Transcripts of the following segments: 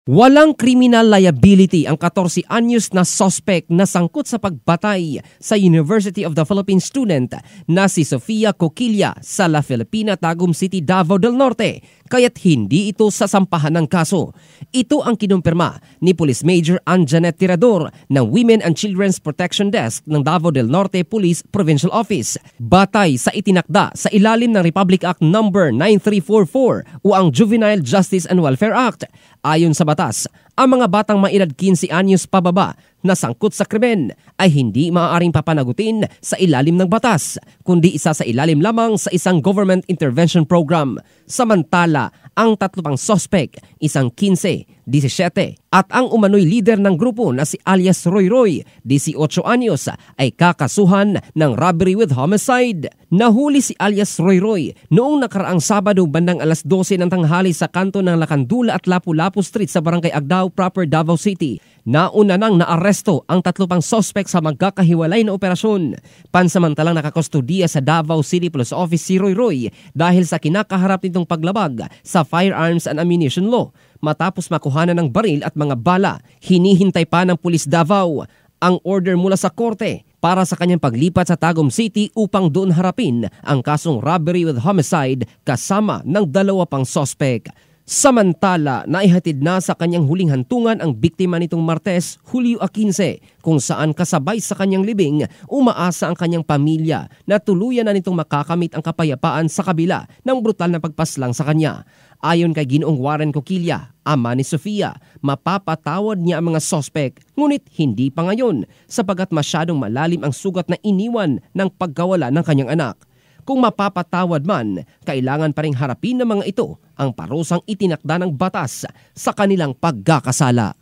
Walang criminal liability ang 14 anyos na suspect na sangkot sa pagbatay sa University of the Philippines student na si Sofia Coquilla sa La Filipina, Tagum City, Davao del Norte, kaya't hindi ito sasampahan ng kaso. Ito ang kinumpirma ni Police Major Anjanet Tirador ng Women and Children's Protection Desk ng Davao del Norte Police Provincial Office. Batay sa itinakda sa ilalim ng Republic Act No. 9344 o ang Juvenile Justice and Welfare Act. Ayon sa batas, ang mga batang maedad 15 anyos pababa na sangkot sa krimen ay hindi maaaring papanagutin sa ilalim ng batas, kundi isa sa ilalim lamang sa isang government intervention program. Samantala, ang tatlo pang suspect, isang 15, 17 at ang umano'y leader ng grupo na si alias Roy Roy, 18 anyos, ay kakasuhan ng robbery with homicide. Nahuli si alias Roy Roy noong nakaraang Sabado bandang alas 12 ng tanghali sa kanto ng Lakandula at Lapu-Lapu Street sa Barangay Agdao proper, Davao City. Nauna nang naaresto ang tatlo pang suspect sa magkakahiwalay na operasyon. Pansamantalang nakakustudiya sa Davao City Police Office si Roy Roy dahil sa kinakaharap nitong paglabag sa Firearms and Ammunition Law. Matapos makuhanan ng baril at mga bala, hinihintay pa ng Pulis Davao ang order mula sa korte para sa kanyang paglipat sa Tagum City upang doon harapin ang kasong robbery with homicide kasama ng dalawa pang suspect. Samantala, naihatid na sa kanyang huling hantungan ang biktima nitong Martes, Hulyo 15, kung saan kasabay sa kanyang libing, umaasa ang kanyang pamilya na tuluyan na nitong makakamit ang kapayapaan sa kabila ng brutal na pagpaslang sa kanya. Ayon kay Ginoong Warren Coquilla, ama ni Sofia, mapapatawad niya ang mga sospek, ngunit hindi pa ngayon sapagat masyadong malalim ang sugat na iniwan ng pagkawala ng kanyang anak. Kung mapapatawad man, kailangan pa ring harapin ng mga ito ang parusang itinakda ng batas sa kanilang pagkakasala.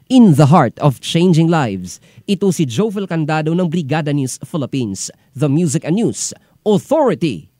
In the heart of changing lives, ito si Jovel Candado ng Brigada News Philippines, the Music and News Authority.